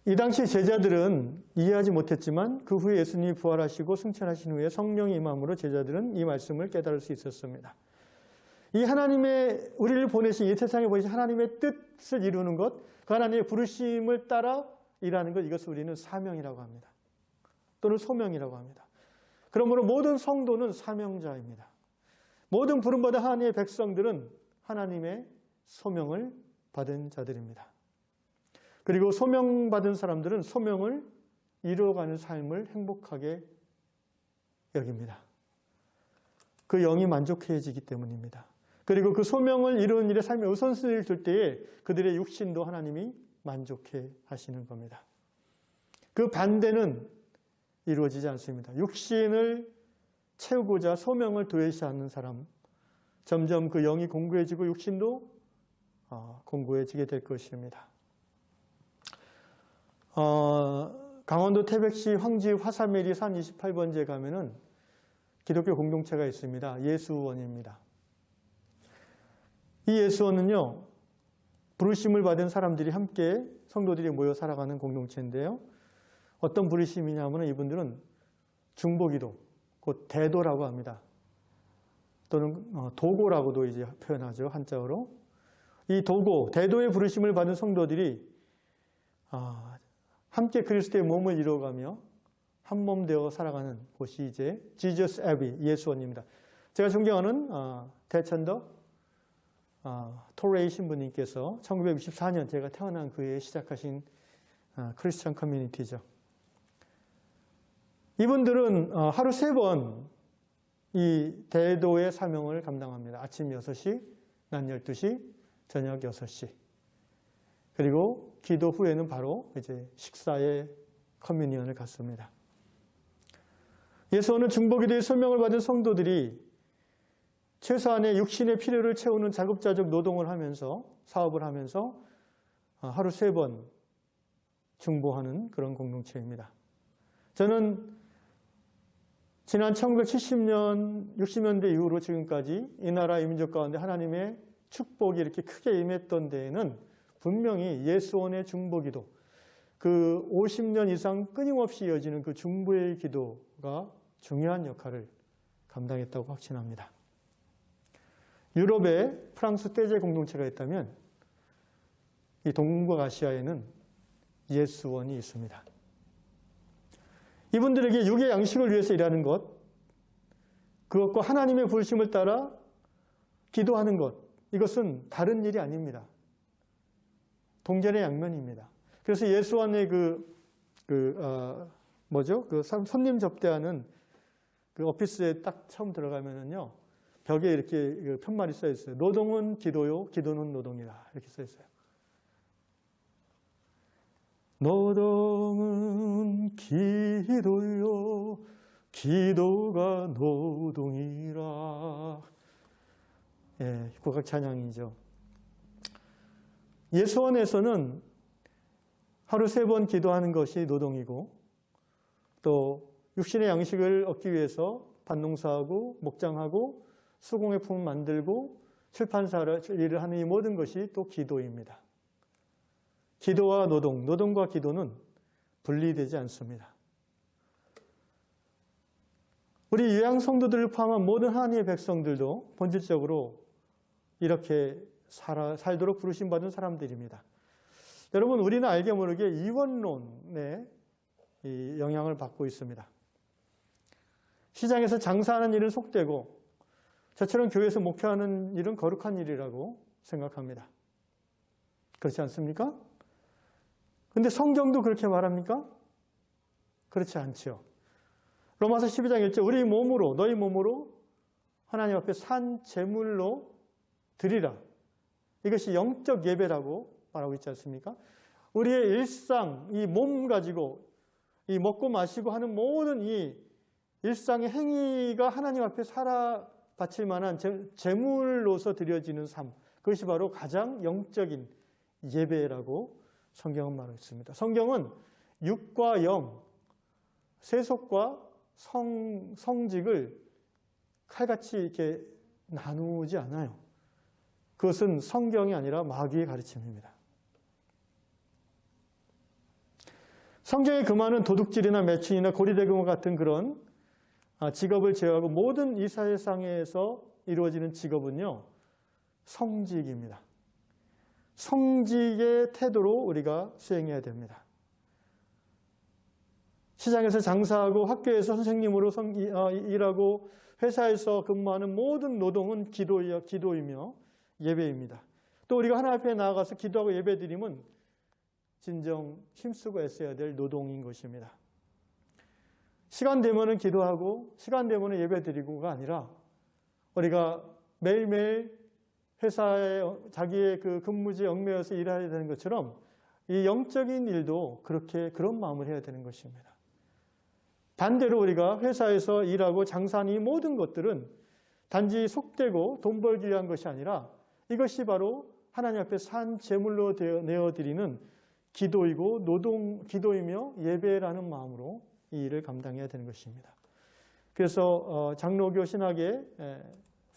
이 당시 제자들은 이해하지 못했지만 그 후에 예수님이 부활하시고 승천하신 후에 성령이 임함으로 제자들은 이 말씀을 깨달을 수 있었습니다. 이 하나님의 우리를 보내신 이 세상에 보내신 하나님의 뜻을 이루는 것, 그 하나님의 부르심을 따라 일하는 것, 이것을 우리는 사명이라고 합니다. 또는 소명이라고 합니다. 그러므로 모든 성도는 사명자입니다. 모든 부름받은 하나님의 백성들은 하나님의 소명을 받은 자들입니다. 그리고 소명받은 사람들은 소명을 이루어가는 삶을 행복하게 여깁니다. 그 영이 만족해지기 때문입니다. 그리고 그 소명을 이루는 일에 삶의 우선순위를 둘 때에 그들의 육신도 하나님이 만족해 하시는 겁니다. 그 반대는 이루어지지 않습니다. 육신을 채우고자 소명을 도외시하는 사람, 점점 그 영이 공고해지고 육신도 공고해지게 될 것입니다. 강원도 태백시 황지 화사메리 산 28번지에 가면은 기독교 공동체가 있습니다. 예수원입니다. 이 예수원은요, 부르심을 받은 사람들이 함께 성도들이 모여 살아가는 공동체인데요. 어떤 부르심이냐면 이분들은 중보기도, 곧 대도라고 합니다. 또는 도고라고도 이제 표현하죠, 한자어로. 이 도고, 대도의 부르심을 받은 성도들이 함께 그리스도의 몸을 이루어가며 한 몸 되어 살아가는 곳이 이제 지저스 애비, 예수원입니다. 제가 존경하는 대천덕 토레이 신부님께서 1964년 제가 태어난 그 해에 시작하신 크리스천 커뮤니티죠. 이분들은 하루 3번 이 대도의 사명을 감당합니다. 아침 6시, 낮 12시, 저녁 6시. 그리고 기도 후에는 바로 이제 식사에 커뮤니언을 갖습니다. 예수원은 중보기도의 소명을 받은 성도들이 최소한의 육신의 필요를 채우는 자급자족 노동을 하면서 사업을 하면서 하루 3번 중보하는 그런 공동체입니다. 저는 지난 1970년, 60년대 이후로 지금까지 이 나라 이 민족 가운데 하나님의 축복이 이렇게 크게 임했던 데에는 분명히 예수원의 중보기도, 그 50년 이상 끊임없이 이어지는 그 중보의 기도가 중요한 역할을 감당했다고 확신합니다. 유럽에 프랑스 떼제 공동체가 있다면 이 동북아시아에는 예수원이 있습니다. 이분들에게 육의 양식을 위해서 일하는 것, 그것과 하나님의 부르심을 따라 기도하는 것, 이것은 다른 일이 아닙니다. 동전의 양면입니다. 그래서 예수원의 손님 접대하는 그 오피스에 딱 처음 들어가면은요, 벽에 이렇게 편말이 써 있어요. 노동은 기도요, 기도는 노동이라. 이렇게 써 있어요. 노동은 기도요, 기도가 노동이라. 예, 국악 찬양이죠. 예수원에서는 하루 3번 기도하는 것이 노동이고, 또 육신의 양식을 얻기 위해서 밭농사하고 목장하고 수공예 품을 만들고 출판사 일을 하는 이 모든 것이 또 기도입니다. 기도와 노동, 노동과 기도는 분리되지 않습니다. 우리 유양 성도들을 포함한 모든 하나님의 백성들도 본질적으로 이렇게 살도록 부르심받은 사람들입니다. 여러분, 우리는 알게 모르게 이원론에 영향을 받고 있습니다. 시장에서 장사하는 일은 속되고 저처럼 교회에서 목회하는 일은 거룩한 일이라고 생각합니다. 그렇지 않습니까? 근데 성경도 그렇게 말합니까? 그렇지 않죠. 로마서 12장 1절 우리 몸으로 너희 몸으로 하나님 앞에 산 제물로 드리라. 이것이 영적 예배라고 말하고 있지 않습니까? 우리의 일상, 이 몸 가지고 이 먹고 마시고 하는 모든 이 일상의 행위가 하나님 앞에 바칠 만한 제물로서 드려지는 삶, 그것이 바로 가장 영적인 예배라고 성경은 말하고 있습니다. 성경은 육과 영, 세속과 성직을 칼같이 이렇게 나누지 않아요. 그것은 성경이 아니라 마귀의 가르침입니다. 성경의 금하는 도둑질이나 매춘이나 고리대금과 같은 그런 직업을 제외하고 모든 이 사회상에서 이루어지는 직업은요, 성직입니다. 성직의 태도로 우리가 수행해야 됩니다. 시장에서 장사하고 학교에서 선생님으로 일하고 회사에서 근무하는 모든 노동은 기도이며 예배입니다. 또 우리가 하나님 앞에 나아가서 기도하고 예배드림은 진정 힘쓰고 애써야 될 노동인 것입니다. 시간 되면은 기도하고 시간 되면은 예배드리고가 아니라 우리가 매일매일 회사에 자기의 그 근무지에 얽매여서 일해야 되는 것처럼 이 영적인 일도 그런 마음을 해야 되는 것입니다. 반대로 우리가 회사에서 일하고 장사하는 이 모든 것들은 단지 속되고 돈 벌기 위한 것이 아니라 이것이 바로 하나님 앞에 산 제물로 내어드리는 기도이고 기도이며 예배라는 마음으로 이 일을 감당해야 되는 것입니다. 그래서 장로교 신학의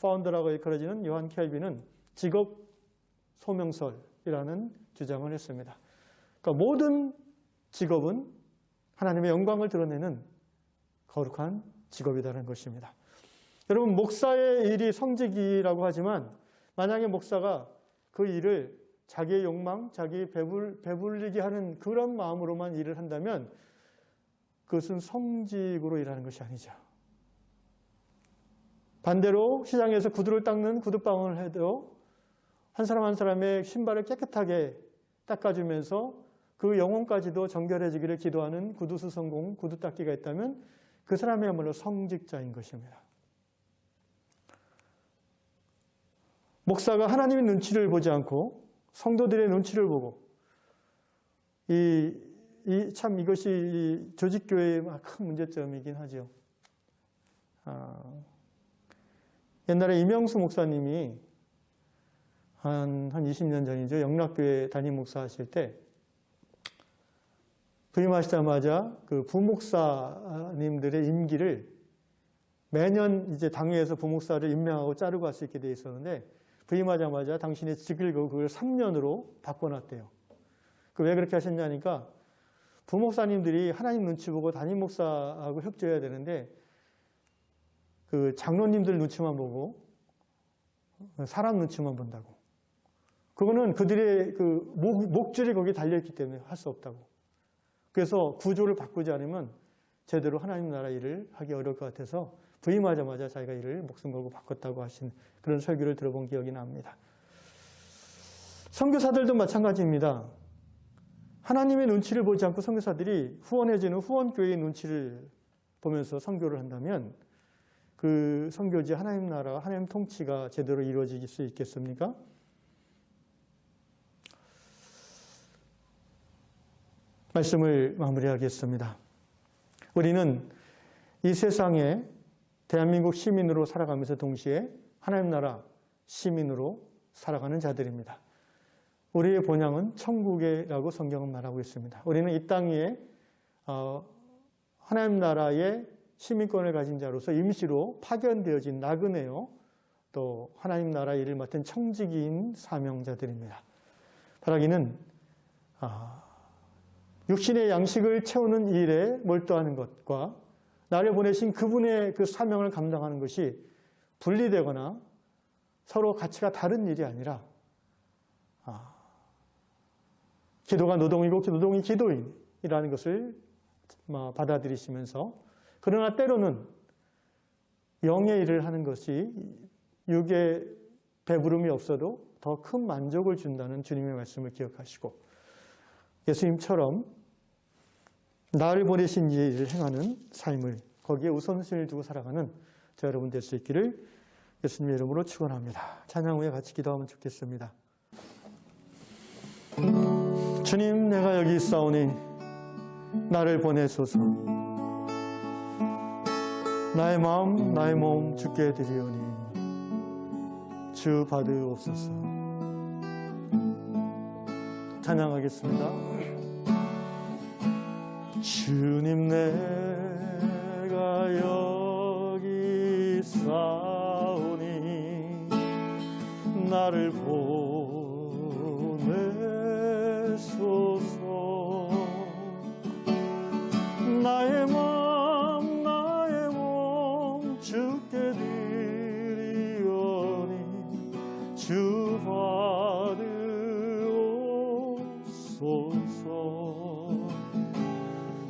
파운더라고 일컬어지는 요한 켈빈은 직업 소명설이라는 주장을 했습니다. 그러니까 모든 직업은 하나님의 영광을 드러내는 거룩한 직업이라는 것입니다. 여러분, 목사의 일이 성직이라고 하지만 만약에 목사가 그 일을 자기의 욕망, 자기 배불리게 하는 그런 마음으로만 일을 한다면 그것은 성직으로 일하는 것이 아니죠. 반대로 시장에서 구두를 닦는 구두방을 해도 한 사람 한 사람의 신발을 깨끗하게 닦아주면서 그 영혼까지도 정결해지기를 기도하는 구두수성공, 구두닦기가 있다면 그 사람이야말로 성직자인 것입니다. 목사가 하나님의 눈치를 보지 않고 성도들의 눈치를 보고 이것이 조직교회의 큰 문제점이긴 하죠. 옛날에 이명수 목사님이 한 20년 전이죠. 영락교회 담임 목사 하실 때 부임하시자마자 그 부목사님들의 임기를 매년 이제 당회에서 부목사를 임명하고 자르고 할 수 있게 돼 있었는데 부임하자마자 당신의 직을 그걸 3년으로 바꿔놨대요. 왜 그렇게 하셨냐니까 부목사님들이 하나님 눈치 보고 담임 목사하고 협조해야 되는데 그 장로님들 눈치만 보고 사람 눈치만 본다고. 그거는 그들의 그 목줄이 거기에 달려있기 때문에 할 수 없다고. 그래서 구조를 바꾸지 않으면 제대로 하나님 나라 일을 하기 어려울 것 같아서 부임하자마자 자기가 일을 목숨 걸고 바꿨다고 하신 그런 설교를 들어본 기억이 납니다. 선교사들도 마찬가지입니다. 하나님의 눈치를 보지 않고 선교사들이 후원해주는 후원교회의 눈치를 보면서 선교를 한다면 그 선교지 하나님 나라, 하나님 통치가 제대로 이루어질 수 있겠습니까? 말씀을 마무리하겠습니다. 우리는 이 세상에 대한민국 시민으로 살아가면서 동시에 하나님 나라 시민으로 살아가는 자들입니다. 우리의 본향은 천국이라고 성경은 말하고 있습니다. 우리는 이 땅 위에 하나님 나라의 시민권을 가진 자로서 임시로 파견되어진 나그네요. 또 하나님 나라 일을 맡은 청지기인 사명자들입니다. 바라기는 육신의 양식을 채우는 일에 몰두하는 것과 나를 보내신 그분의 그 사명을 감당하는 것이 분리되거나 서로 가치가 다른 일이 아니라 기도가 노동이고 노동이 기도인이라는 것을 받아들이시면서 그러나 때로는 영의 일을 하는 것이 육의 배부름이 없어도 더 큰 만족을 준다는 주님의 말씀을 기억하시고 예수님처럼 나를 보내신 이 일을 행하는 삶을 거기에 우선순위를 두고 살아가는 저 여러분 될 수 있기를 예수님의 이름으로 축원합니다. 찬양 후에 같이 기도하면 좋겠습니다. 주님, 내가 여기 있사오니 나를 보내소서. 나의 마음 나의 몸 주께 드리오니 주 받으옵소서. 찬양하겠습니다. 주님, 내가 여기 있사오니 나를 보내소서. 나의 마음 나의 몸 주께 드리오니 주 받으옵소서.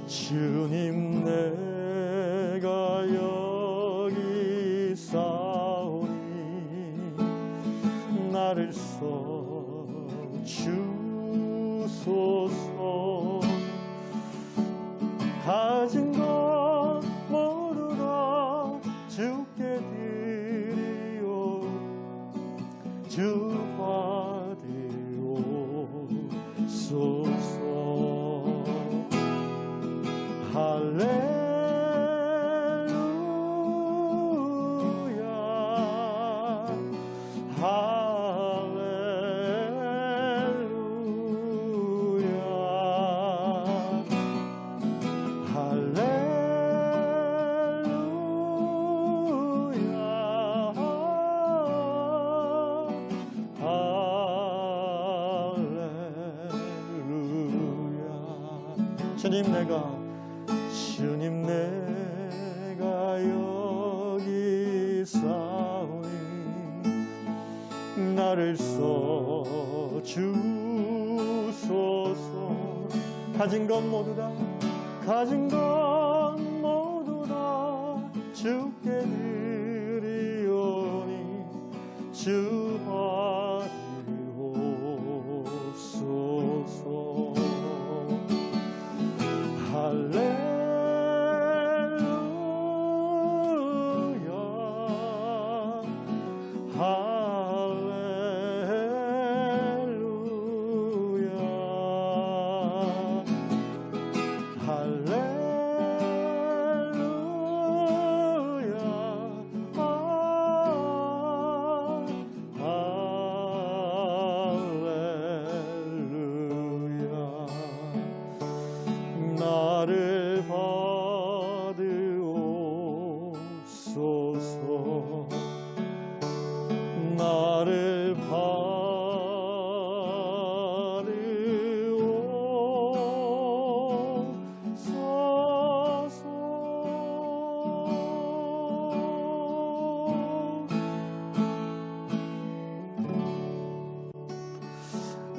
주님, 내가 여기 있사오니 나를 써주소서. 가진 것 모두 다 주께 드리오 주 받으옵소서. 할렐루야 할렐루야 할렐루야. 주님, 내가 여기 있사오니 나를 써주소서. 가진 것 모두 다 주께 드리오니 주 받으옵소서. 할렐루야 할렐루야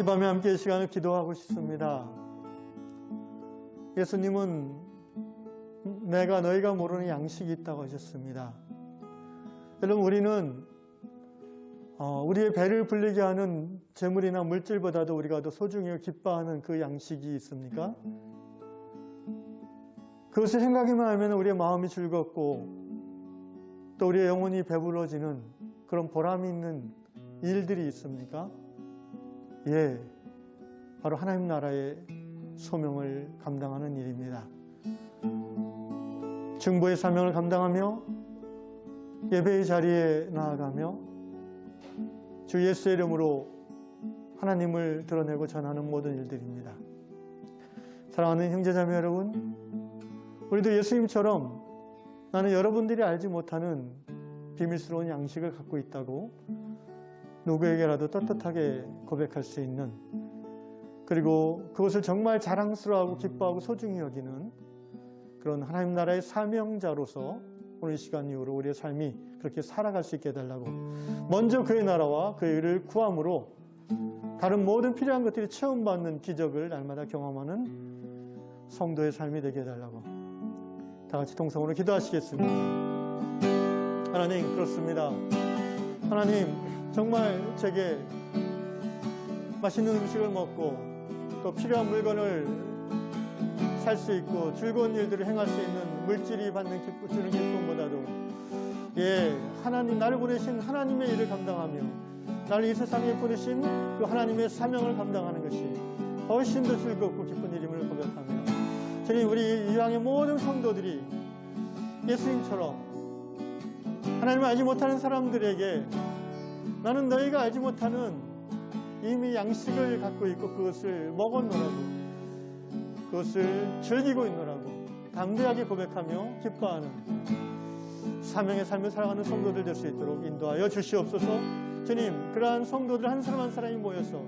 밤에 함께 이 시간을 기도하고 싶습니다. 예수님은 내가 너희가 모르는 양식이 있다고 하셨습니다. 여러분, 우리는 우리의 배를 불리게 하는 재물이나 물질보다도 우리가 더 소중히 기뻐하는 그 양식이 있습니까? 그것을 생각하기만 하면 우리의 마음이 즐겁고 또 우리의 영혼이 배불러지는 그런 보람이 있는 일들이 있습니까? 예, 바로 하나님 나라의 소명을 감당하는 일입니다. 중보의 사명을 감당하며 예배의 자리에 나아가며 주 예수의 이름으로 하나님을 드러내고 전하는 모든 일들입니다. 사랑하는 형제자매 여러분, 우리도 예수님처럼 나는 여러분들이 알지 못하는 비밀스러운 양식을 갖고 있다고 누구에게라도 떳떳하게 고백할 수 있는, 그리고 그것을 정말 자랑스러워하고 기뻐하고 소중히 여기는 그런 하나님 나라의 사명자로서 오늘 이 시간 이후로 우리의 삶이 그렇게 살아갈 수 있게 해달라고, 먼저 그의 나라와 그의 의를 구함으로 다른 모든 필요한 것들이 체험받는 기적을 날마다 경험하는 성도의 삶이 되게 해달라고 다 같이 통성으로 기도하시겠습니다. 하나님, 그렇습니다. 하나님, 정말 제게 맛있는 음식을 먹고 또 필요한 물건을 살 수 있고 즐거운 일들을 행할 수 있는 물질이 주는 기쁨보다도 하나님, 나를 보내신 하나님의 일을 감당하며 나를 이 세상에 보내신 그 하나님의 사명을 감당하는 것이 훨씬 더 즐겁고 기쁜 일임을 고백하며, 주님, 우리 이왕의 모든 성도들이 예수님처럼 하나님을 알지 못하는 사람들에게 나는 너희가 알지 못하는 이미 양식을 갖고 있고 그것을 먹었노라고, 그것을 즐기고 있노라고 담대하게 고백하며 기뻐하는 사명의 삶을 살아가는 성도들 될 수 있도록 인도하여 주시옵소서. 주님, 그러한 성도들 한 사람 한 사람이 모여서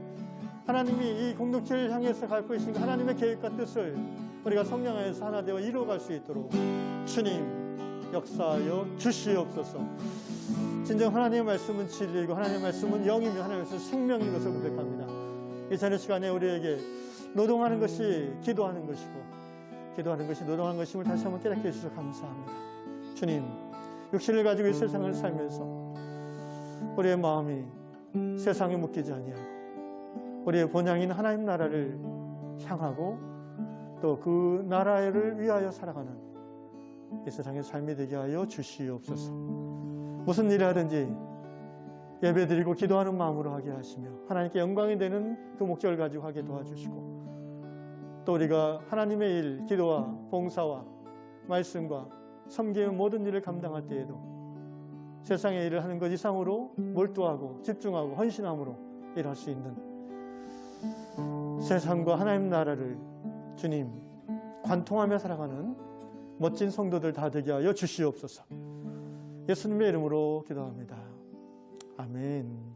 하나님이 이 공동체를 향해서 갖고 계신 하나님의 계획과 뜻을 우리가 성령하여서 하나 되어 이루어갈 수 있도록 주님 역사하여 주시옵소서. 진정 하나님의 말씀은 진리이고 하나님의 말씀은 영이며 하나님의 말씀은 생명인 것을 고백합니다. 이 저녁 시간에 우리에게 노동하는 것이 기도하는 것이고 기도하는 것이 노동하는 것임을 다시 한번 깨닫게 해주셔서 감사합니다. 주님, 육신을 가지고 이 세상을 살면서 우리의 마음이 세상에 묶이지 아니하고 우리의 본향인 하나님 나라를 향하고 또 그 나라를 위하여 살아가는 이 세상의 삶이 되게 하여 주시옵소서. 무슨 일을 하든지 예배드리고 기도하는 마음으로 하게 하시며 하나님께 영광이 되는 그 목적을 가지고 하게 도와주시고, 또 우리가 하나님의 일, 기도와 봉사와 말씀과 섬기는 모든 일을 감당할 때에도 세상의 일을 하는 것 이상으로 몰두하고 집중하고 헌신함으로 일할 수 있는 세상과 하나님 나라를 주님 관통하며 살아가는 멋진 성도들 다 되게 하여 주시옵소서. 예수님의 이름으로 기도합니다. 아멘.